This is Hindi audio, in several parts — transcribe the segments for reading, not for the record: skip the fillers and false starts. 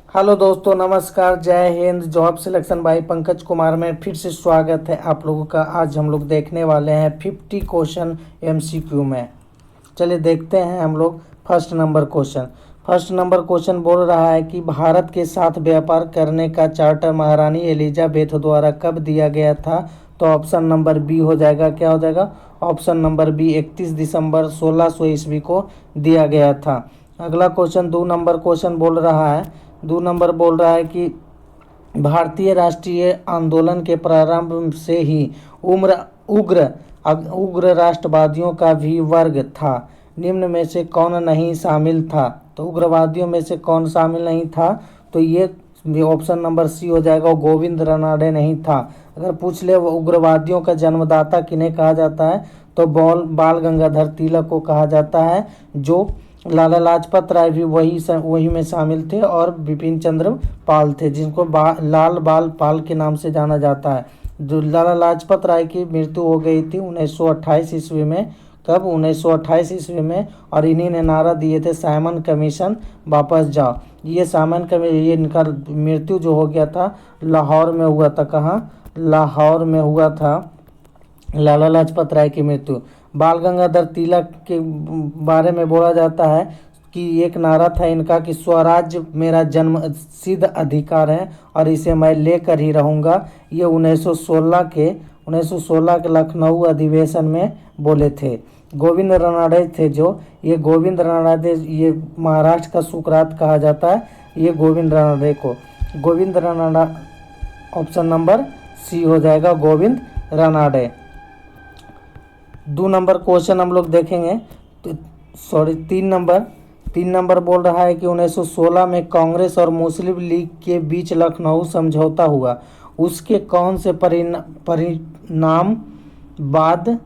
हेलो दोस्तों, नमस्कार, जय Hind. Job selection bye Pankaj Kumar में फिर से स्वागत है आप लोगों का। आज हम लोग देखने वाले हैं 50 क्वेश्चन एमसीक्यू में। चलिए देखते हैं हम लोग फर्स्ट नंबर क्वेश्चन बोल रहा है कि भारत के साथ व्यापार करने का चार्टर महारानी एलिजाबेथ द्वारा कब दिया गया था। तो ऑप्शन नंबर बी हो जाएगा। क्या हो जाएगा? ऑप्शन नंबर बी 31 दिसंबर 1600 ईस्वी को दिया गया था। अगला क्वेश्चन 2 नंबर क्वेश्चन बोल रहा है। 2 नंबर बोल रहा है कि भारतीय राष्ट्रीय आंदोलन के प्रारंभ से ही उम्र उग्र उग्र राष्ट्रवादियों का भी वर्ग था। निम्न में से कौन नहीं शामिल था? तो उग्रवादियों में से कौन शामिल नहीं था? तो ये ऑप्शन नंबर सी हो जाएगा। गोविंद रानडे नहीं था। अगर पूछ ले वो उग्रवादियों का जन्मदाता किन्हें कहा जाता है, तो बाल गंगाधर तिलक को कहा जाता है, जो लाला लाजपत राय भी वही में शामिल थे, और बिपिन चंद्र पाल थे, जिनको लाल बाल पाल के नाम से जाना जाता है। जो लाला लाजपत राय की मृत्यु हो गई थी 1928 ईस्वी में। कब? 1928 ईस्वी में। और इन्हीं ने नारा दिए थे साइमन कमीशन वापस जाओ। ये ये इनका मृत्यु जो हो गया था लाहौर में हुआ था। कहाँ? लाहौर में हुआ था लाला लाजपत राय की मृत्यु। बाल गंगाधर तिलक के बारे में बोला जाता है कि एक नारा था इनका कि स्वराज्य मेरा जन्म सिद्ध अधिकार है और इसे मैं लेकर ही रहूँगा। ये 1916 के लखनऊ अधिवेशन में बोले थे। गोविंद रानडे थे जो, ये गोविंद रानडे, ये महाराष्ट्र का सुकरात कहा जाता है। ये Govind Ranade option number C हो जाएगा, गोविंद रानडे। 2 नंबर क्वेश्चन हम लोग देखेंगे। तो 3 नंबर बोल रहा है कि 1916 में कांग्रेस और मुस्लिम लीग के बीच लखनऊ समझौता हुआ। उसके कौन से परिणाम बाद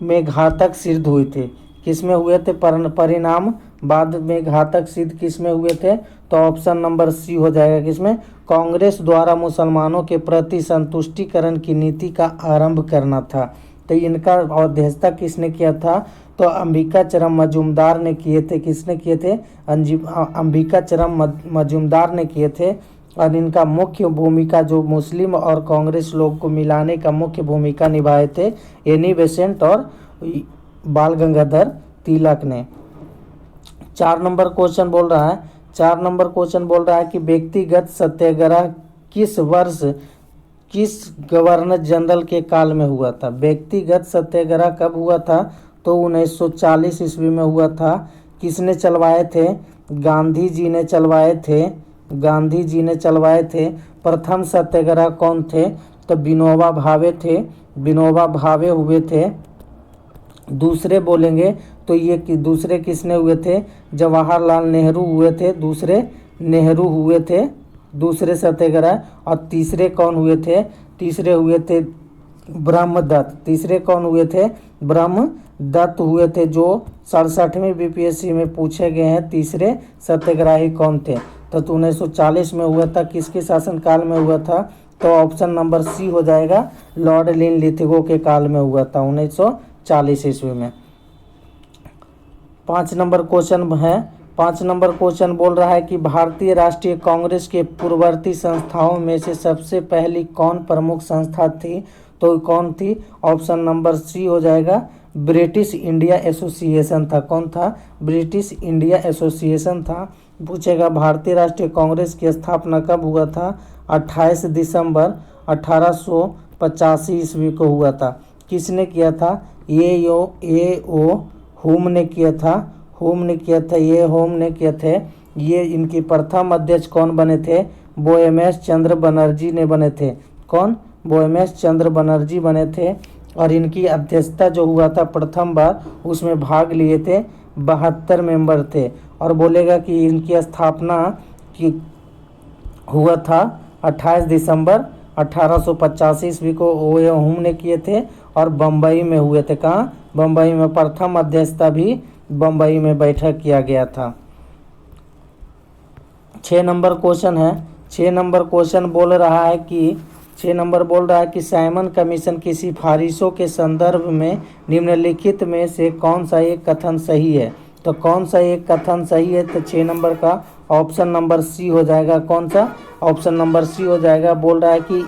में घातक सिद्ध हुए थे? किसमें हुए थे परिणाम बाद में घातक सिद्ध किसमें हुए थे? तो ऑप्शन नंबर सी हो जाएगा। किसमें? कांग्रेस द्वारा मुसलमानों के प्रति संतुष्टिकरण की नीति का आरंभ करना था। तो इनका अध्यक्षता किसने किया था? तो अंबिका चरम मजूमदार ने किए थे। किसने किए थे? अंबिका चरम मजूमदार ने किए थे। और इनका मुख्य भूमिका जो मुस्लिम और कांग्रेस लोग को मिलाने का मुख्य भूमिका निभाए थे एनी बेसेंट और बाल गंगाधर तिलक ने। 4 नंबर क्वेश्चन बोल रहा है कि व्यक्तिगत सत्याग्रह किस वर्ष किस गवर्नर जनरल के काल में हुआ था? व्यक्तिगत सत्याग्रह कब हुआ था? तो 1940 ईस्वी में हुआ था। किसने चलवाए थे? गांधी जी ने चलवाए थे। प्रथम सत्याग्रह कौन थे? तो विनोबा भावे थे। विनोबा भावे हुए थे। दूसरे बोलेंगे तो ये दूसरे किसने हुए थे? जवाहरलाल नेहरू हुए थे। दूसरे सत्याग्रह। और तीसरे कौन हुए थे? तीसरे हुए थे ब्रह्मदत्त। तीसरे कौन हुए थे? ब्रह्मदत्त हुए थे, जो 67वीं बीपीएससी में पूछे गए हैं। तीसरे सत्याग्रही कौन थे? तो 1940 में हुआ था। किसके शासनकाल में हुआ था? तो ऑप्शन नंबर सी हो जाएगा, लॉर्ड लिनलिथगो के काल में हुआ था 1940 ईस्वी में। 5 नंबर क्वेश्चन बोल रहा है कि भारतीय राष्ट्रीय कांग्रेस के पूर्ववर्ती संस्थाओं में से सबसे पहली कौन प्रमुख संस्था थी? तो कौन थी? ऑप्शन नंबर सी हो जाएगा, ब्रिटिश इंडिया एसोसिएशन था। कौन था? ब्रिटिश इंडिया एसोसिएशन था। पूछेगा भारतीय राष्ट्रीय कांग्रेस की स्थापना कब हुआ था? 28 दिसंबर 1885 ईस्वी को हुआ था। किसने किया था? होम ने किया था। ये इनकी प्रथम अध्यक्ष कौन बने थे? बोएमएस चंद्र बनर्जी ने बने थे। कौन? बोएमएस चंद्र बनर्जी बने थे। और इनकी अध्यक्षता जो हुआ था प्रथम बार, उसमें भाग लिए थे 72 मेंबर थे। और बोलेगा कि इनकी स्थापना की हुआ था 28 दिसंबर 1885 ईस्वी को होम ने किए थे। और बम्बई में हुए थे। कहाँ? बम्बई में। प्रथम अध्यक्षता भी बम्बई में बैठक किया गया था। 6 नंबर क्वेश्चन है। 6 नंबर बोल रहा है कि साइमन कमीशन की सिफारिशों के संदर्भ में निम्नलिखित में से कौन सा एक कथन सही है? तो कौन सा एक कथन सही है? तो 6 नंबर का ऑप्शन नंबर सी हो जाएगा। कौन सा? ऑप्शन नंबर सी हो जाएगा। बोल रहा है कि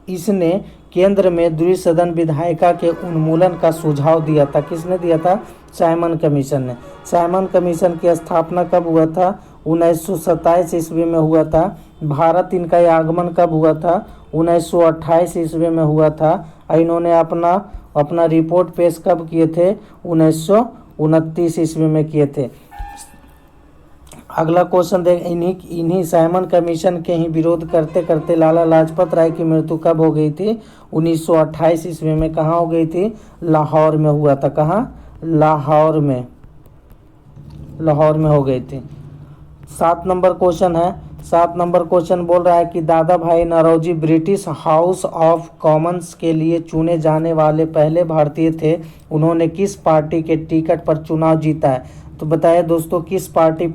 इसने केंद्र में द्विसदन विधायिका के उन्मूलन का सुझाव दिया था। किसने दिया था? साइमन कमीशन ने। साइमन कमीशन की स्थापना कब हुआ था? 1927 ईस्वी में हुआ था। भारत इनका आगमन कब हुआ था? 1928 ईस्वी में हुआ था। इन्होंने अपना रिपोर्ट पेश कब किए थे? 1929 ईस्वी में किए थे। अगला क्वेश्चन देख, इन्हीं साइमन कमीशन के ही विरोध करते करते लाला लाजपत राय की मृत्यु कब हो गई थी? 1928 ईस्वी में। कहाँ हो गई थी? लाहौर में हुआ था। कहाँ? लाहौर में हो गई थी। 7 नंबर क्वेश्चन है। 7 नंबर क्वेश्चन बोल रहा है कि Dadabhai Naoroji British House of Commons के लिए चुने जाने वाले पहले भारतीय थे। उन्होंने किस पार्टी के टिकट पर चुनाव जीता है? तो बताइए दोस्तों, किस पार्टी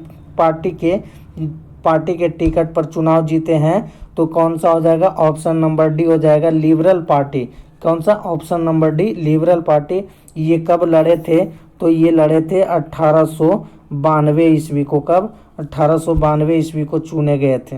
के टिकट पर चुनाव जीते हैं? तो कौन सा हो जाएगा? ऑप्शन नंबर डी हो जाएगा, लिबरल पार्टी। कौन सा? Option number D, liberal party. ये कब लड़े थे? तो ये लड़े थे 1892 ईस्वी को। कब? 1892 ईस्वी को चुने गए थे।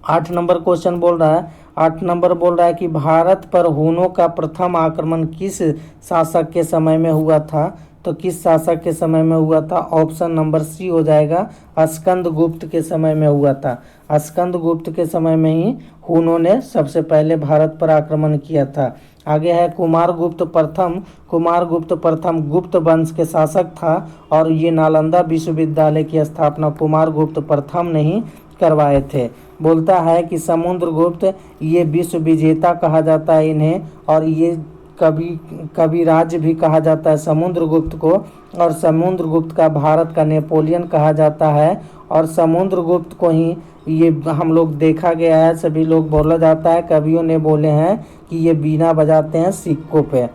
8 नंबर क्वेश्चन बोल रहा है। 8 नंबर बोल रहा है कि भारत पर हुनों का प्रथम आक्रमण किस शासक के समय में हुआ था? तो किस शासक के समय में हुआ था? ऑप्शन नंबर सी हो जाएगा, स्कंदगुप्त के समय में हुआ था। स्कंदगुप्त के समय में ही हुनों ने सबसे पहले भारत पर आक्रमण किया था। आगे है कुमारगुप्त प्रथम। कुमारगुप्त प्रथम गुप्त वंश के शासक था और ये नालंदा विश्वविद्यालय की स्थापना कुमारगुप्त प्रथम ने ही करवाए थे। बोलता है कि समुद्रगुप्त, ये विश्व विजेता कहा जाता है इन्हें, और ये कविराज भी कहा जाता है समुद्रगुप्त को, और समुद्रगुप्त का भारत का नेपोलियन कहा जाता है। और समुद्रगुप्त को ही ये हम लोग देखा गया है, सभी लोग बोला जाता है, कवियों ने बोले हैं कि ये बीना बजाते हैं सिक्कों पे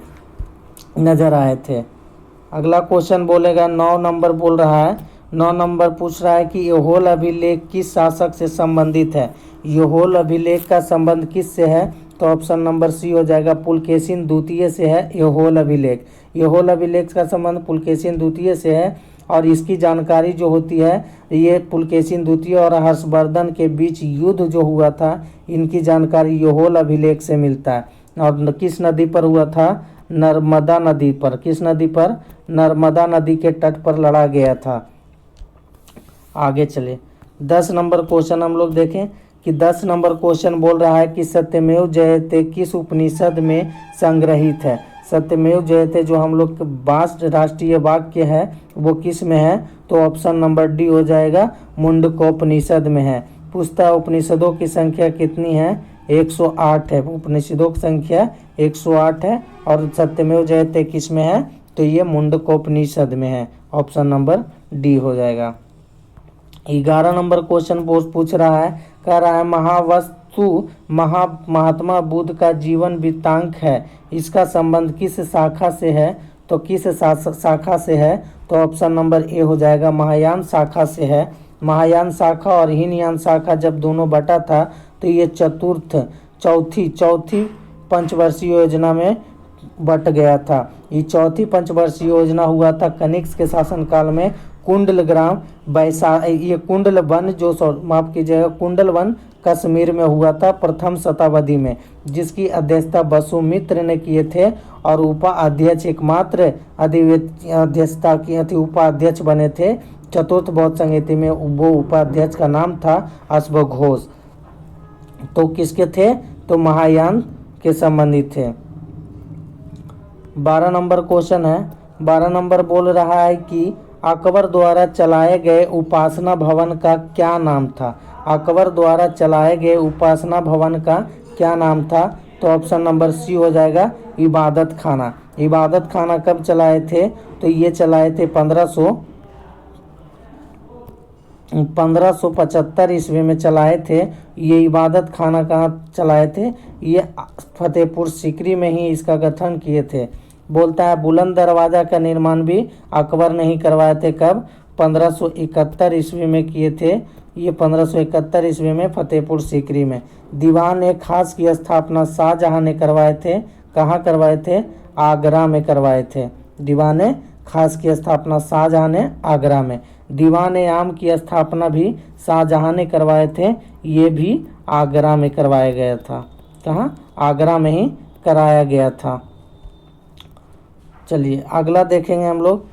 नजर आए थे। अगला क्वेश्चन बोलेगा 9 नंबर बोल रहा है। 9 नंबर पूछ रहा है कि यहोल अभिलेख किस शासक से संबंधित है? यहोल अभिलेख का संबंध किस से है? तो ऑप्शन नंबर सी हो जाएगा, पुलकेशिन द्वितीय से है यहोल अभिलेख। यहोल अभिलेख का संबंध पुलकेशिन द्वितीय से है, और इसकी जानकारी जो होती है, ये पुलकेशिन द्वितीय और हर्षवर्धन के बीच युद्ध जो हुआ था, इनकी जानकारी यहोल अभिलेख से मिलता है। और किस नदी पर हुआ था? नर्मदा नदी पर। किस नदी पर? नर्मदा नदी के तट पर लड़ा गया था। आगे चले 10 नंबर क्वेश्चन हम लोग देखें कि 10 नंबर क्वेश्चन बोल रहा है कि सत्यमेव जयते किस उपनिषद में संग्रहित है? सत्यमेव जयते जो हम लोग के राष्ट्रीय वाक्य है वो किस में है? तो ऑप्शन नंबर डी हो जाएगा, मुंडकोपनिषद में है। पूछता उपनिषदों की संख्या कितनी है? 108 है। उपनिषदों की संख्या 108 है, और सत्यमेव जयते किस में है? तो ये मुंडकोपनिषद में है। ऑप्शन नंबर डी हो जाएगा। 11 नंबर क्वेश्चन पूछ रहा है, कह रहा है महावस्तु महात्मा बुद्ध का जीवन वृत्तांत है, इसका संबंध किस शाखा से है? तो किस शाखा से है? तो ऑप्शन नंबर ए हो जाएगा, महायान शाखा से है। महायान शाखा और हीनयान शाखा जब दोनों बटा था तो ये चौथी पंचवर्षीय योजना में बट गया था। ये चौथी पंचवर्षीय योजना हुआ था कनिष्क के शासनकाल में। कुंडलग्राम ये कुंडल वन माफ कीजिएगा, कुंडल वन कश्मीर में हुआ था प्रथम शताब्दी में, जिसकी अध्यक्षता वसुमित्र ने किए थे, और उपाध्यक्ष एकमात्र अध्यक्षता की उपाध्यक्ष बने थे चतुर्थ बौद्ध संहिता में। वो उपाध्यक्ष का नाम था अश्वघोष। तो किसके थे? तो महायान के संबंधित थे। 12 नंबर क्वेश्चन है। 12 नंबर बोल रहा है कि अकबर द्वारा चलाए गए उपासना भवन का क्या नाम था? अकबर द्वारा चलाए गए उपासना भवन का क्या नाम था? तो ऑप्शन नंबर सी हो जाएगा, इबादत खाना। इबादत खाना कब चलाए थे? तो ये चलाए थे 1575 ईस्वी में चलाए थे। ये इबादत खाना कहाँ चलाए थे? ये फतेहपुर सीकरी में ही इसका गठन किए थे। बोलता है बुलंद दरवाजा का निर्माण भी अकबर ने ही करवाए थे। कब? 1571 ईस्वी में किए थे। ये 1571 ईस्वी में फतेहपुर सीकरी में। दीवान ए खास की स्थापना शाहजहां ने करवाए थे। कहाँ करवाए थे? आगरा में करवाए थे। दीवान ए खास की स्थापना शाहजहां ने आगरा में। दीवान आम की स्थापना भी शाहजहां ने करवाए थे, ये भी आगरा में करवाया गया था। कहाँ? आगरा में ही कराया गया था। चलिए अगला देखेंगे हम लोग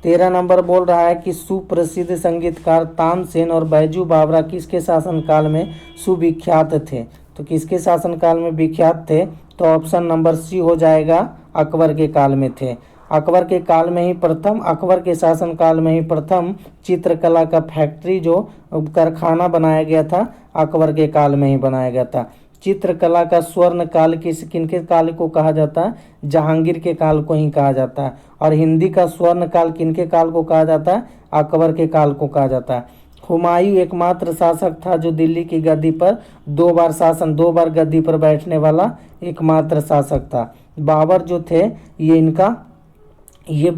13 नंबर बोल रहा है कि सुप्रसिद्ध संगीतकार तानसेन और बैजू बावरा किसके शासनकाल में सुविख्यात थे? तो किसके शासनकाल में विख्यात थे? तो ऑप्शन नंबर सी हो जाएगा, अकबर के काल में थे। अकबर के काल में ही प्रथम, अकबर के शासनकाल में ही प्रथम चित्रकला का फैक्ट्री जो कारखाना बनाया गया था, अकबर के काल में ही बनाया गया था। चित्रकला का स्वर्ण काल किनके काल को कहा जाता है? जहांगीर के काल को ही कहा जाता है। और हिंदी का स्वर्ण काल किनके काल को कहा जाता है? अकबर के काल को कहा जाता है। हुमायूं एकमात्र शासक था जो दिल्ली की गद्दी पर दो बार गद्दी पर बैठने वाला एकमात्र शासक था। बाबर जो थे ये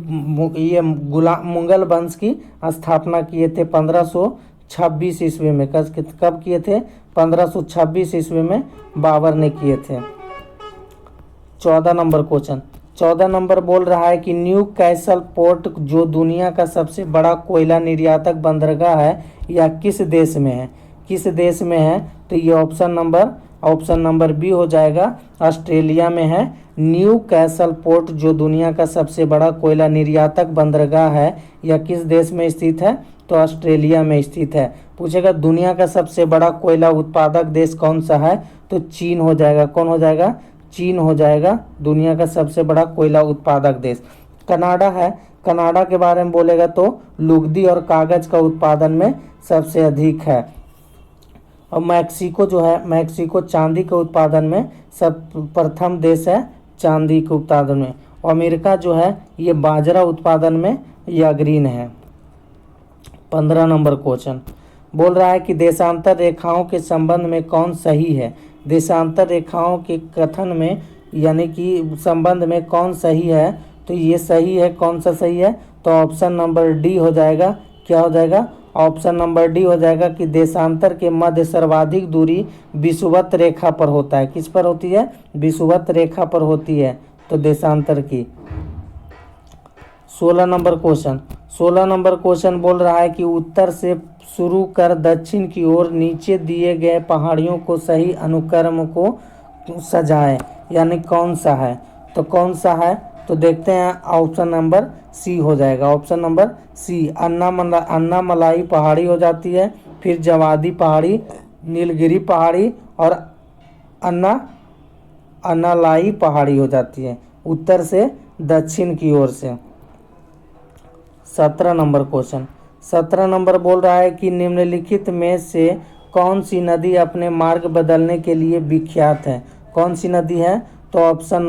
मुगल वंश की स्थापना किए थे 1526 ईस्वी में। कब किए थे? 1526 ईस्वी में बाबर ने किए थे। 14 नंबर क्वेश्चन, 14 नंबर बोल रहा है कि न्यू कैसल पोर्ट जो दुनिया का सबसे बड़ा कोयला निर्यातक बंदरगाह है, यह किस देश में है? किस देश में है? तो ये ऑप्शन नंबर बी हो जाएगा, ऑस्ट्रेलिया में है। न्यू कैसल पोर्ट जो दुनिया का सबसे बड़ा कोयला निर्यातक बंदरगाह है, यह किस देश में स्थित है? तो ऑस्ट्रेलिया में स्थित है। पूछेगा दुनिया का सबसे बड़ा कोयला उत्पादक देश कौन सा है? तो चीन हो जाएगा। कौन हो जाएगा? चीन हो जाएगा दुनिया का सबसे बड़ा कोयला उत्पादक देश। कनाडा है। कनाडा के बारे में बोलेगा तो लुगदी और कागज का उत्पादन में सबसे अधिक है। और मैक्सिको जो है, मैक्सिको चांदी के उत्पादन में सब प्रथम देश है, चांदी के उत्पादन में। और अमेरिका जो है ये बाजरा उत्पादन में ये अग्रणी है। 15 नंबर क्वेश्चन बोल रहा है कि देशांतर रेखाओं के संबंध में कौन सही है? देशांतर रेखाओं के कथन में यानी कि संबंध में कौन सही है? तो ये सही है। कौन सा सही है? तो ऑप्शन नंबर डी हो जाएगा। क्या हो जाएगा? ऑप्शन नंबर डी हो जाएगा कि देशांतर के मध्य सर्वाधिक दूरी विषुवत रेखा पर होता है। किस पर होती है? विषुवत रेखा पर होती है। तो देशांतर की। 16 नंबर क्वेश्चन बोल रहा है कि उत्तर से शुरू कर दक्षिण की ओर नीचे दिए गए पहाड़ियों को सही अनुक्रम को सजाएं, यानी कौन सा है? तो कौन सा है? तो देखते हैं, ऑप्शन नंबर सी हो जाएगा। ऑप्शन नंबर सी, अन्नामलाई पहाड़ी हो जाती है, फिर जवादी पहाड़ी, नीलगिरी पहाड़ी और अन्नालाई पहाड़ी हो जाती है उत्तर से दक्षिण की ओर से। 17 नंबर बोल रहा है कि निम्नलिखित में से कौन सी नदी अपने मार्ग बदलने के लिए विख्यात है? कौन सी नदी है? तो ऑप्शन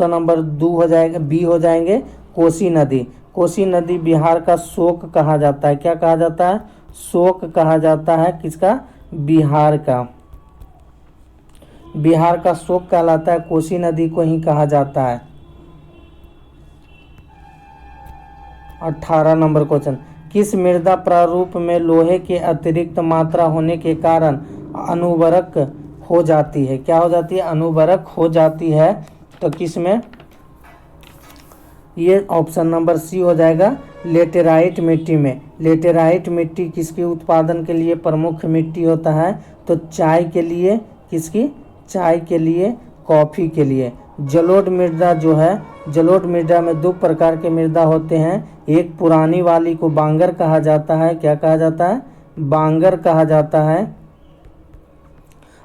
नंबर दो हो जाएगा, बी हो जाएंगे, कोसी नदी। कोसी नदी बिहार का शोक कहा जाता है। क्या कहा जाता है? शोक कहा जाता है। किसका? बिहार का। बिहार का शोक कहलाता है, कोसी नदी को ही कहा जाता है। 18 नंबर क्वेश्चन, किस मृदा प्रारूप में लोहे के अतिरिक्त मात्रा होने के कारण अनुवर्रक हो जाती है? क्या हो जाती है? अनुवर्रक हो जाती है। तो किस में? ये ऑप्शन नंबर सी हो जाएगा, लेटेराइट मिट्टी में। लेटेराइट मिट्टी किसके उत्पादन के लिए प्रमुख मिट्टी होता है? तो चाय के लिए। किसकी? चाय के लिए, कॉफ़ी के लिए। जलोढ़ मृदा जो है, जलोढ़ मृदा में दो प्रकार के मृदा होते हैं। एक पुरानी वाली को बांगर कहा जाता है। क्या कहा जाता है? बांगर कहा जाता है।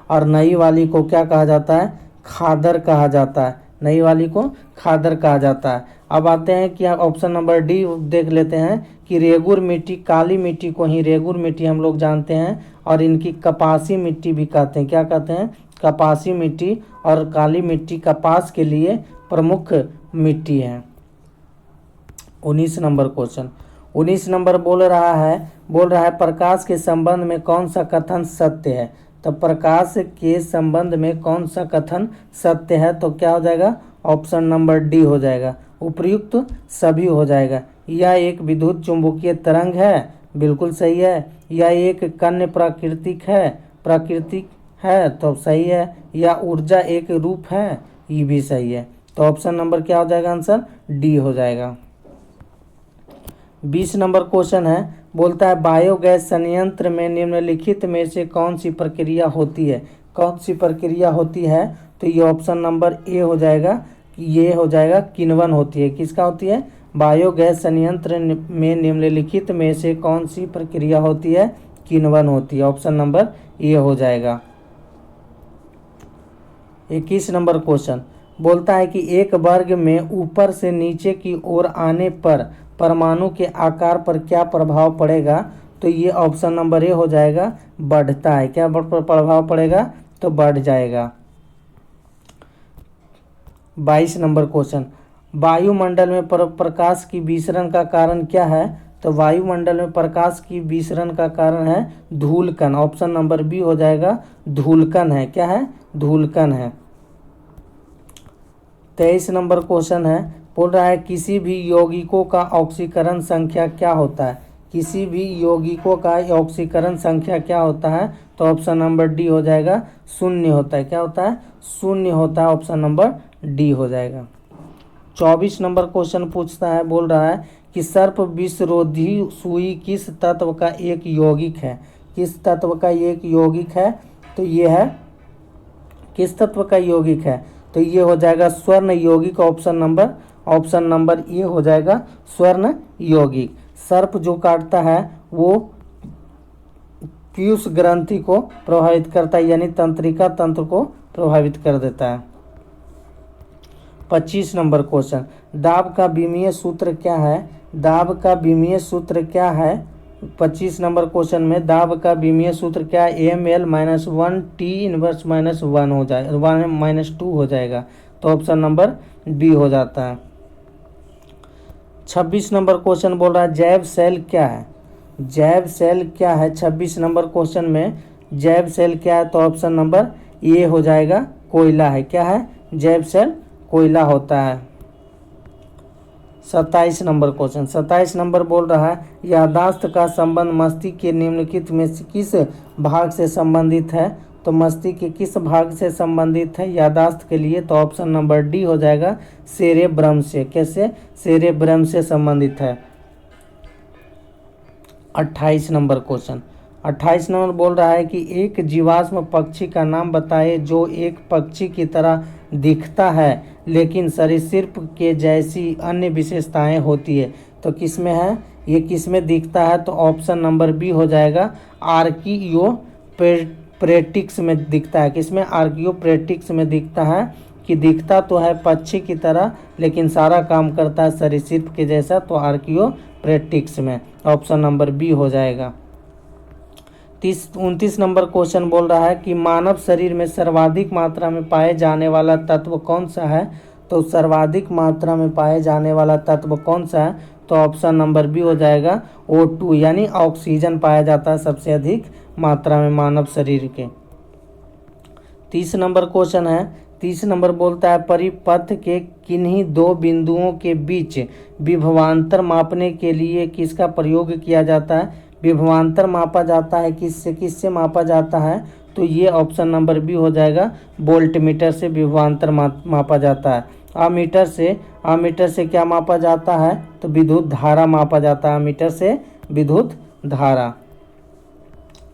और नई वाली को क्या कहा जाता है? खादर कहा जाता है। नई वाली को खादर कहा जाता है। अब आते हैं कि ऑप्शन नंबर डी देख लेते हैं कि रेगुर मिट्टी, काली मिट्टी को ही रेगुर मिट्टी हम लोग जानते हैं, और इनकी कपासी मिट्टी भी कहते हैं। क्या कहते हैं? कपासी मिट्टी। और काली मिट्टी कपास के लिए प्रमुख मिट्टी है। 19 नंबर क्वेश्चन, 19 नंबर बोल रहा है प्रकाश के संबंध में कौन सा कथन सत्य है? तो प्रकाश के संबंध में कौन सा कथन सत्य है? तो क्या हो जाएगा? ऑप्शन नंबर डी हो जाएगा, उपयुक्त सभी हो जाएगा। यह एक विद्युत चुंबकीय तरंग है, बिल्कुल सही है। यह एक कण प्राकृतिक है, तो सही है। या ऊर्जा एक रूप है, ये भी सही है। तो ऑप्शन नंबर क्या हो जाएगा? आंसर डी हो जाएगा। 20 नंबर क्वेश्चन है, बोलता है बायोगैस संयंत्र में निम्नलिखित में से कौन सी प्रक्रिया होती है? कौन सी प्रक्रिया होती है? तो ये ऑप्शन नंबर ए हो जाएगा, ये हो जाएगा किण्वन होती है। किसका होती है? बायोगैस संयंत्र में निम्नलिखित में से कौन सी प्रक्रिया होती है? किण्वन होती है। ऑप्शन नंबर ए हो जाएगा। 21 नंबर क्वेश्चन बोलता है कि एक वर्ग में ऊपर से नीचे की ओर आने पर परमाणु के आकार पर क्या प्रभाव पड़ेगा? तो ये ऑप्शन नंबर ए हो जाएगा, बढ़ता है। क्या प्रभाव पड़ेगा? तो बढ़ जाएगा। 22 नंबर क्वेश्चन, वायुमंडल में प्रकाश की विसरण का कारण क्या है? तो वायुमंडल में प्रकाश की विसरण का कारण है धूलकण। ऑप्शन नंबर बी हो जाएगा, धूलकण है। क्या है? धूलकण है। 23 नंबर क्वेश्चन है, बोल रहा है किसी भी यौगिकों का ऑक्सीकरण संख्या क्या होता है? किसी भी यौगिकों का ऑक्सीकरण संख्या क्या होता है? तो ऑप्शन नंबर डी हो जाएगा, शून्य होता है। क्या होता है? शून्य होता है। ऑप्शन नंबर डी हो जाएगा। 24 नंबर क्वेश्चन पूछता है, बोल रहा है कि सर्प विषरोधी सुई किस तत्व का एक यौगिक है? किस तत्व का एक यौगिक है? तो ये है, किस तत्व का यौगिक है? तो ये हो जाएगा स्वर्ण यौगिक। ऑप्शन नंबर ए हो जाएगा, स्वर्ण यौगिक। सर्प जो काटता है वो पीयूष ग्रंथि को प्रभावित करता है, यानी तंत्रिका तंत्र को प्रभावित कर देता है। 25 नंबर क्वेश्चन, दाब का विमीय सूत्र क्या है? दाब का विमीय सूत्र क्या है? 25 नंबर क्वेश्चन में दाब का विमीय सूत्र क्या है? ml-1 t इनवर्स -1 हो जाए, -2 हो जाएगा। तो ऑप्शन नंबर बी हो जाता है। 26 नंबर क्वेश्चन बोल रहा है जैव सेल क्या है? जैव सेल क्या है? 26 नंबर क्वेश्चन में जैव सेल क्या है? तो ऑप्शन नंबर ए हो जाएगा, कोयला है। क्या है? जैव सेल कोयला होता है। 27 नंबर क्वेश्चन, 27 नंबर बोल रहा है याददाश्त का संबंध मस्तिष्क के निम्नलिखित में से किस भाग से संबंधित है? तो मस्तिष्क के किस भाग से संबंधित है याददाश्त के लिए? तो ऑप्शन नंबर डी हो जाएगा, सेरेब्रम से। कैसे? सेरेब्रम से संबंधित है। 28 नंबर क्वेश्चन, 28 नंबर बोल रहा है कि एक जीवाश्म पक्षी का नाम बताइए जो एक पक्षी की तरह दिखता है लेकिन सरीसृप के जैसी अन्य विशेषताएं होती है। तो किसमें है? ये किसमें दिखता है? तो ऑप्शन नंबर बी हो जाएगा, आर्कियोप्टेरिक्स में दिखता है। किसमें? आर्कियोप्टेरिक्स में दिखता है। कि दिखता तो है पक्षी की तरह लेकिन सारा काम करता है सरीसृप के जैसा। तो आर्कियोप्टेरिक्स में। ऑप्शन नंबर बी हो जाएगा। 29 नंबर क्वेश्चन बोल रहा है कि मानव शरीर में सर्वाधिक मात्रा में पाए जाने वाला तत्व कौन सा है? तो सर्वाधिक मात्रा में पाए जाने वाला तत्व कौन सा है? तो ऑप्शन नंबर बी हो जाएगा, O2, यानी ऑक्सीजन पाया जाता है सबसे अधिक मात्रा में मानव शरीर के। 30 नंबर क्वेश्चन है, 30 नंबर बोलता है परिपथ के किन्हीं दो बिंदुओं के बीच विभवांतर मापने के लिए किसका प्रयोग किया जाता है? विभवांतर मापा जाता है किससे मापा जाता है? तो ये ऑप्शन नंबर बी हो जाएगा, वोल्टमीटर से विभवांतर मापा जाता है। अमीटर से क्या मापा जाता है? तो विद्युत धारा मापा जाता है। अमीटर से विद्युत धारा।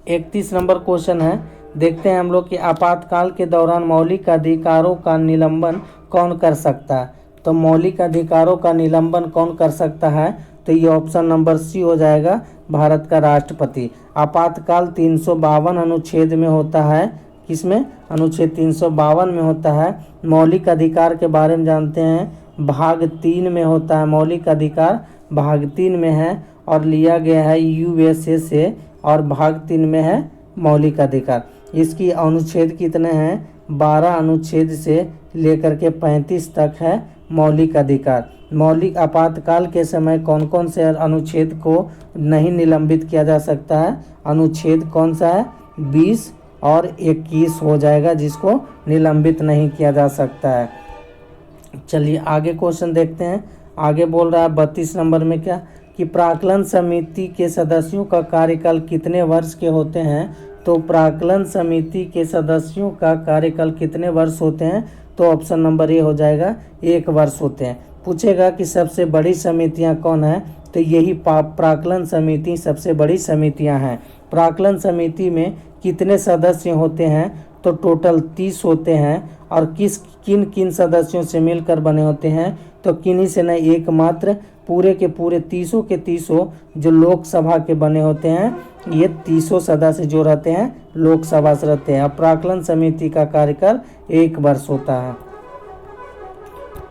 31 नंबर क्वेश्चन है, देखते हैं हम लोग कि आपातकाल के दौरान मौलिक अधिकारों का निलंबन कौन कर सकता है? तो मौलिक अधिकारों का निलंबन कौन कर सकता है? तो ये ऑप्शन नंबर सी हो जाएगा, भारत का राष्ट्रपति। आपातकाल 352 अनुच्छेद में होता है। किसमें? अनुच्छेद 352 में होता है। मौलिक अधिकार के बारे में जानते हैं, भाग 3 में होता है। मौलिक अधिकार भाग 3 में है और लिया गया है USA से, और भाग 3 में है मौलिक अधिकार। इसकी अनुच्छेद कितने हैं? 12 अनुच्छेद से लेकर के 35 तक है मौलिक अधिकार। मौलिक आपातकाल के समय कौन कौन से अनुच्छेद को नहीं निलंबित किया जा सकता है? अनुच्छेद कौन सा है? 20 और 21 हो जाएगा, जिसको निलंबित नहीं किया जा सकता है। चलिए आगे क्वेश्चन देखते हैं। आगे बोल रहा है 32 नंबर में क्या, कि प्राक्कलन समिति के सदस्यों का कार्यकाल कितने वर्ष के होते हैं? तो प्राक्कलन समिति के सदस्यों का कार्यकाल कितने वर्ष होते हैं? तो ऑप्शन नंबर ए हो जाएगा, 1 वर्ष होते हैं। पूछेगा कि सबसे बड़ी समितियां कौन है? तो यही प्राक्कलन समिति सबसे बड़ी समितियां हैं। प्राक्कलन समिति में कितने सदस्य होते हैं? तो टोटल 30 होते हैं। और किन किन सदस्यों से मिलकर बने होते हैं? तो किन्हीं से नहीं, एकमात्र पूरे के पूरे 30 के 30 जो लोकसभा के बने होते हैं, ये 30 सदस्य जो रहते हैं लोकसभा से रहते हैं। प्राक्कलन समिति का कार्यकाल 1 वर्ष होता है।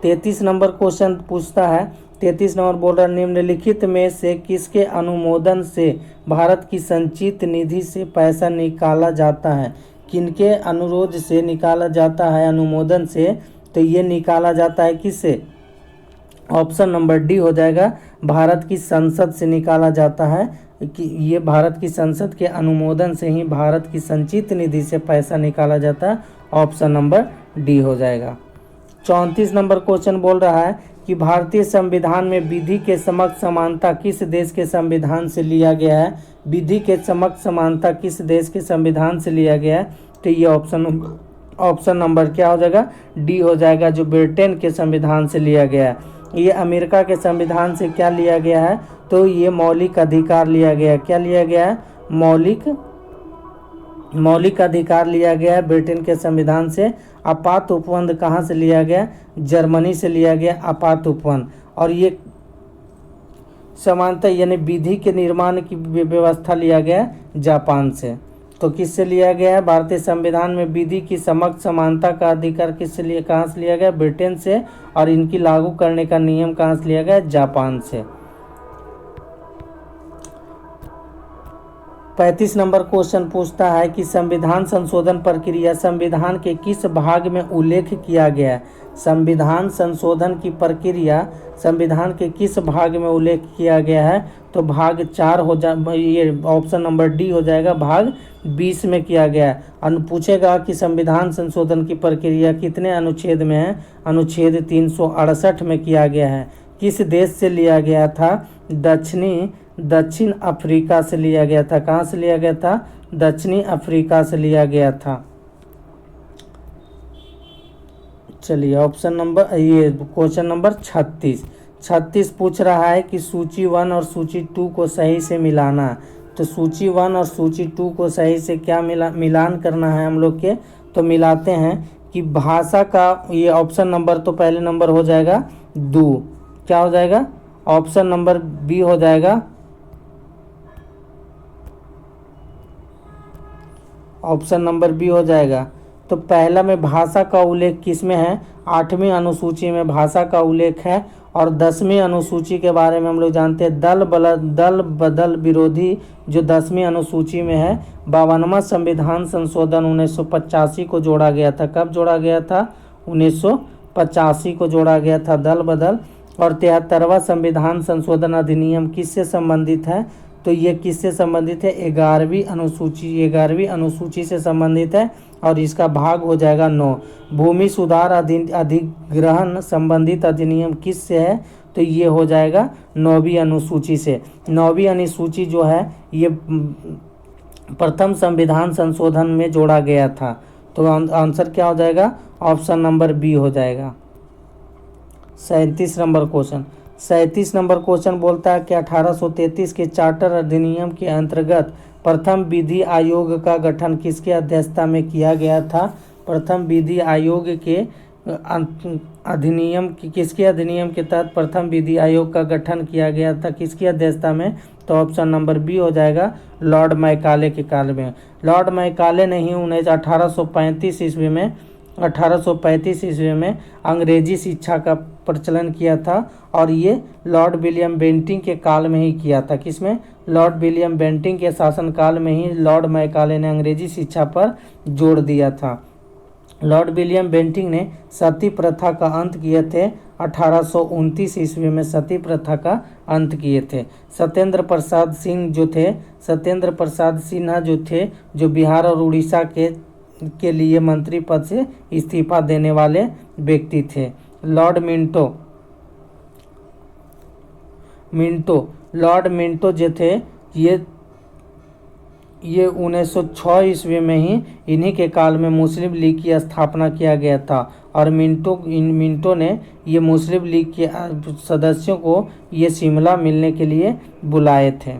33 नंबर क्वेश्चन पूछता है, 33 नंबर बोल रहा है, निम्नलिखित में से किसके अनुमोदन से भारत की संचित निधि से पैसा निकाला जाता है? किनके अनुरोध से निकाला जाता है? अनुमोदन से। तो ये निकाला जाता है किससे? ऑप्शन नंबर डी हो जाएगा, भारत की संसद से निकाला जाता है। कि ये भारत की संसद के अनुमोदन से ही भारत की संचित निधि से पैसा निकाला जाता है। ऑप्शन नंबर डी हो जाएगा। 34 नंबर क्वेश्चन बोल रहा है कि भारतीय संविधान में विधि के समक्ष समानता किस देश के संविधान से लिया गया है? विधि के समक्ष समानता किस देश के संविधान से लिया गया है? तो ये ऑप्शन नंबर क्या हो जाएगा? डी हो जाएगा, जो ब्रिटेन के संविधान से लिया गया है। ये अमेरिका के संविधान से क्या लिया गया है? तो ये मौलिक अधिकार लिया गया है। क्या लिया गया है? मौलिक अधिकार लिया गया है ब्रिटेन के संविधान से। आपात उपबंध कहाँ से लिया गया? जर्मनी से लिया गया आपात उपबंध। और ये समानता यानी विधि के निर्माण की व्यवस्था लिया गया जापान से। तो किससे लिया गया है? भारतीय संविधान में विधि की समक्ष समानता का अधिकार किससे लिए, कहाँ से लिया गया? ब्रिटेन से। और इनकी लागू करने का नियम कहाँ से लिया गया? जापान से। 35 नंबर क्वेश्चन पूछता है कि संविधान संशोधन प्रक्रिया संविधान के किस भाग में उल्लेख किया गया है? संविधान संशोधन की प्रक्रिया संविधान के किस भाग में उल्लेख किया गया है? तो भाग 4 हो ये ऑप्शन नंबर डी हो जाएगा, भाग 20 में किया गया है। पूछेगा कि संविधान संशोधन की प्रक्रिया कितने अनुच्छेद में है? अनुच्छेद 368 में किया गया है। किस देश से लिया गया था? दक्षिण अफ्रीका से लिया गया था। कहाँ से लिया गया था? दक्षिणी अफ्रीका से लिया गया था। चलिए ऑप्शन नंबर ये क्वेश्चन नंबर 36 पूछ रहा है कि सूची 1 और सूची 2 को सही से मिलाना। तो सूची 1 और सूची 2 को सही से क्या मिलान करना है हम लोग के? तो मिलाते हैं कि भाषा का ये ऑप्शन नंबर तो पहले नंबर हो जाएगा 2। क्या हो जाएगा? ऑप्शन नंबर बी हो जाएगा, ऑप्शन नंबर बी हो जाएगा। तो पहला में भाषा का उल्लेख किस में है? 8वीं अनुसूची में भाषा का उल्लेख है। और 10वीं अनुसूची के बारे में हम लोग जानते हैं, दल बदल विरोधी जो 10वीं अनुसूची में है। 52वां संविधान संशोधन 1985 को जोड़ा गया था। कब जोड़ा गया था? 1985 को जोड़ा गया था दल बदल। और 73वां संविधान संशोधन अधिनियम किससे संबंधित है? तो ये किससे संबंधित है? 11वीं अनुसूची से संबंधित है। और इसका भाग हो जाएगा 9। भूमि सुधार अधिग्रहण संबंधित अधिनियम किससे है? तो ये हो जाएगा 9वीं अनुसूची से। 9वीं अनुसूची जो है ये प्रथम संविधान संशोधन में जोड़ा गया था। तो आंसर क्या हो जाएगा? ऑप्शन नंबर बी हो जाएगा। 37 नंबर क्वेश्चन बोलता है कि 1833 के चार्टर अधिनियम के अंतर्गत प्रथम विधि आयोग का गठन किसकी अध्यक्षता में किया गया था? प्रथम विधि आयोग के अधिनियम किसके अधिनियम के तहत प्रथम विधि आयोग का गठन किया गया था? किसकी अध्यक्षता में? तो ऑप्शन नंबर बी हो जाएगा, लॉर्ड मैकाले के काल में। लॉर्ड मैकाले ने ही 1835 ईस्वी में अंग्रेजी शिक्षा का प्रचलन किया था। और ये लॉर्ड विलियम बेंटिंग के काल में ही किया था। किसमें? लॉर्ड विलियम बेंटिंग के शासनकाल में ही लॉर्ड मैकाले ने अंग्रेजी शिक्षा पर जोर दिया था। लॉर्ड विलियम बेंटिंग ने सती प्रथा का अंत किए थे। 1829 ईस्वी में सती प्रथा का अंत किए थे। सत्येंद्र प्रसाद सिन्हा जो थे, जो बिहार और उड़ीसा के लिए मंत्री पद से इस्तीफा देने वाले व्यक्ति थे। लॉर्ड मिंटो जो थे, ये 1906 ईस्वी में ही इन्हीं के काल में मुस्लिम लीग की स्थापना किया गया था और मिंटो ने ये मुस्लिम लीग के सदस्यों को ये शिमला मिलने के लिए बुलाए थे।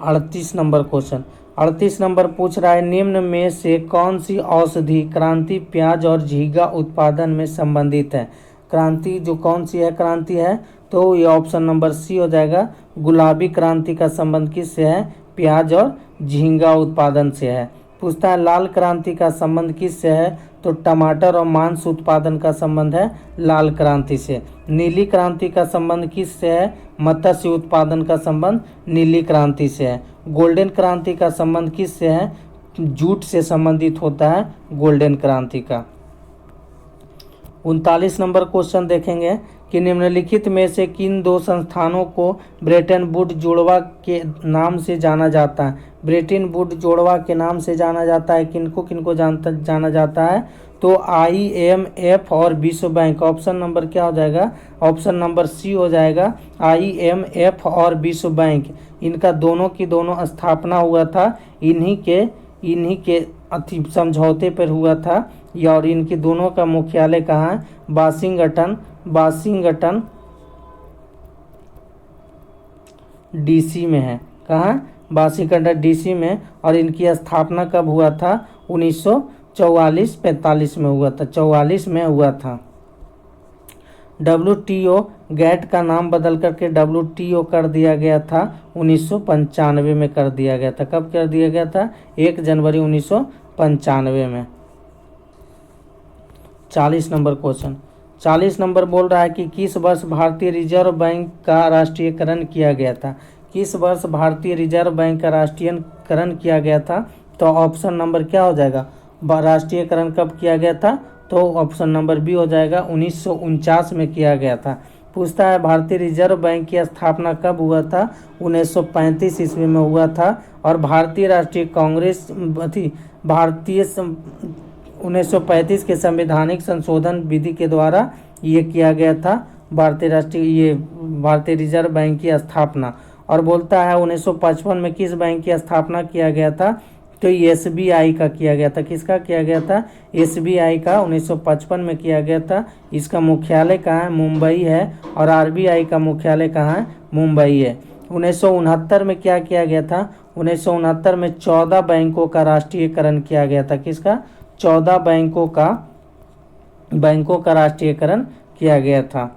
38 नंबर क्वेश्चन, 38 नंबर पूछ रहा है निम्न में से कौन सी औषधि क्रांति प्याज और झींगा उत्पादन में संबंधित है। क्रांति जो कौन सी है क्रांति है, तो ये ऑप्शन नंबर सी हो जाएगा। गुलाबी क्रांति का संबंध किससे है, प्याज और झींगा उत्पादन से है। पूछता है लाल क्रांति का संबंध किससे है, तो टमाटर और मांस उत्पादन का संबंध है लाल क्रांति से। नीली क्रांति का संबंध किससे है, मत्स्य उत्पादन का संबंध नीली क्रांति से है। गोल्डन क्रांति का संबंध किससे है, जूट से संबंधित होता है गोल्डन क्रांति का। 39 नंबर क्वेश्चन देखेंगे कि निम्नलिखित में से किन दो संस्थानों को ब्रेटन वुड जोड़वा के नाम से जाना जाता है। ब्रेटन वुड जोड़वा के नाम से जाना जाता है, किनको किनको जाना जाता है, तो IMF और विश्व बैंक। ऑप्शन नंबर क्या हो जाएगा, ऑप्शन नंबर सी हो जाएगा। IMF और विश्व बैंक, इनका दोनों की दोनों स्थापना हुआ था इन्हीं के समझौते पर हुआ था। और इनकी दोनों का मुख्यालय कहाँ है, वाशिंगटन DC में है। कहाँ, वाशिंगटन DC में। और इनकी स्थापना कब हुआ था, 1944-45 में हुआ था, 44 में हुआ था। WTO गैट का नाम बदल करके WTO कर दिया गया था 1995 में कर दिया गया था। कब कर दिया गया था, 1 जनवरी 1995 में। 40 नंबर क्वेश्चन, 40 नंबर बोल रहा है कि किस वर्ष भारतीय रिजर्व बैंक का राष्ट्रीयकरण किया गया था। किस वर्ष भारतीय रिजर्व बैंक का राष्ट्रीयकरण किया गया था, तो ऑप्शन नंबर क्या हो जाएगा, राष्ट्रीयकरण कब किया गया था, तो ऑप्शन नंबर बी हो जाएगा, 1949 में किया गया था। पूछता है भारतीय रिजर्व बैंक की स्थापना कब हुआ था, 1935 ईस्वी में हुआ था। और भारतीय राष्ट्रीय कांग्रेस 1935 के संवैधानिक संशोधन विधि के द्वारा ये किया गया था भारतीय रिजर्व बैंक की स्थापना। और बोलता है 1955 में किस बैंक की स्थापना किया गया था, तो SBI का किया गया था। किसका किया गया था, SBI का 1955 में किया गया था। इसका मुख्यालय कहाँ है, मुंबई है। और RBI का मुख्यालय कहाँ है, मुंबई है। 1969 में क्या किया गया था, 1969 में 14 बैंकों का राष्ट्रीयकरण किया गया था। किसका, 14 बैंकों का राष्ट्रीयकरण किया गया था।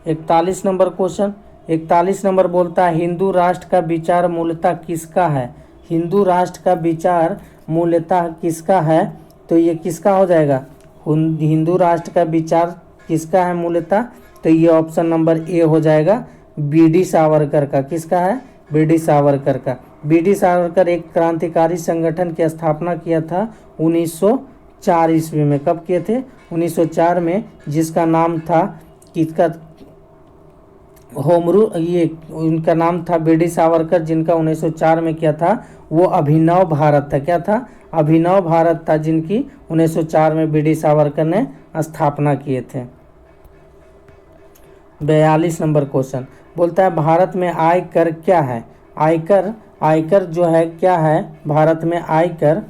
41 नंबर क्वेश्चन, 41 नंबर बोलता है हिंदू राष्ट्र का विचार मूलतः किसका है। हिंदू राष्ट्र का विचार मूलतः किसका है, तो ये किसका हो जाएगा, हिंदू राष्ट्र का विचार किसका है मूलतः, तो ये ऑप्शन नंबर ए हो जाएगा, BD सावरकर का। किसका है, BD सावरकर का। BD सावरकर एक क्रांतिकारी संगठन की स्थापना किया था 1904 ईस्वी में। कब किए थे, 1904 में, जिसका नाम था किसका, ये उनका नाम था BD सावरकर, जिनका 1904 में किया था वो अभिनव भारत था। क्या था, अभिनव भारत था, जिनकी 1904 में BD सावरकर ने स्थापना किए थे। 42 नंबर क्वेश्चन बोलता है भारत में आयकर क्या है। आयकर जो है क्या है भारत में आयकर,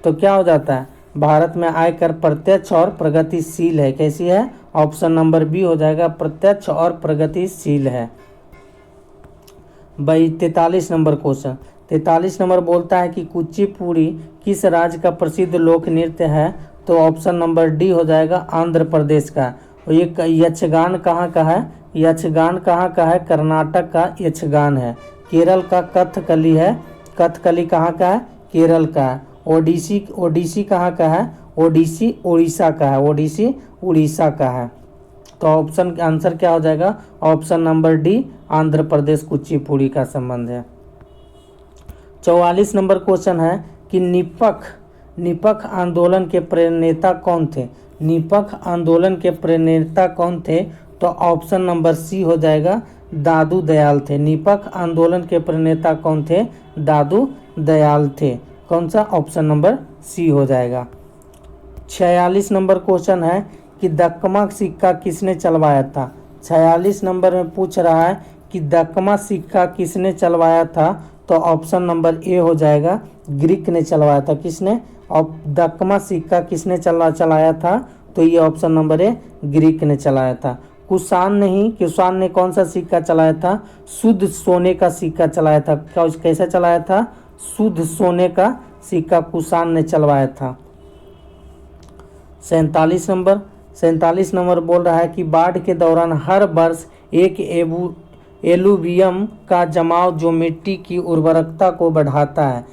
तो क्या हो जाता है, भारत में आयकर प्रत्यक्ष और प्रगतिशील है। कैसी है, ऑप्शन नंबर बी हो जाएगा, प्रत्यक्ष और प्रगतिशील है। 43 नंबर क्वेश्चन, 43 नंबर बोलता है कि कुचिपुड़ी किस राज्य का प्रसिद्ध लोक नृत्य है, तो ऑप्शन नंबर डी हो जाएगा, आंध्र प्रदेश का। और ये यक्षगान कहाँ का है, यक्षगान कहाँ का है, कर्नाटक का यक्षगान है। केरल का कथकली है, कथकली कहाँ का है, केरल का है। ओडिसी कहाँ का है, ओडिसी उड़ीसा का है, ओडिसी उड़ीसा का है। तो ऑप्शन आंसर क्या हो जाएगा, option number D, Andhra Pradesh Kuchipudi का संबंध है। 44 नंबर क्वेश्चन है कि निपख आंदोलन के प्रेरणेता कौन थे। निपख आंदोलन के प्रेरणेता कौन थे, तो ऑप्शन नंबर सी हो जाएगा, दादू दयाल थे। निपख आंदोलन के प्रेरणेता कौन थे, दादू दयाल थे। कौन सा, ऑप्शन नंबर सी हो जाएगा। 46 नंबर क्वेश्चन है कि दक्कमा सिक्का किसने चलवाया था। 46 नंबर में पूछ रहा है कि दक्कमा सिक्का किसने चलवाया था, तो ऑप्शन नंबर ए हो जाएगा, ग्रीक ने चलवाया था। किसने? और दकमा सिक्का किसने चलाया था? तो ये ऑप्शन नंबर ए, ग्रीक ने चलाया था। कुषाण ने कौन सा सिक्का चलाया था? शुद्ध सोने का सिक्का चलाया था। कैसा चलाया था? शुद्ध सोने का सिक्का कुषाण ने चलवाया था। 47 नंबर बोल रहा है कि बाढ़ के दौरान हर वर्ष एक एलुवियम का जमाव जो मिट्टी की उर्वरकता को बढ़ाता है।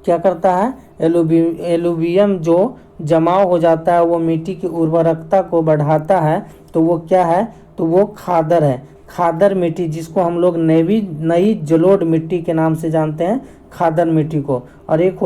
क्या करता है? एलुवियम जो जमाव हो जाता है वो मिट्टी की उर्वरकता को बढ़ाता है। तो वो क्या है? तो वो खादर है। खादर मिट्टी, जिसको हम लोग नई जलोढ़ मिट्टी के नाम से जानते हैं, खादर मिट्टी को। और एक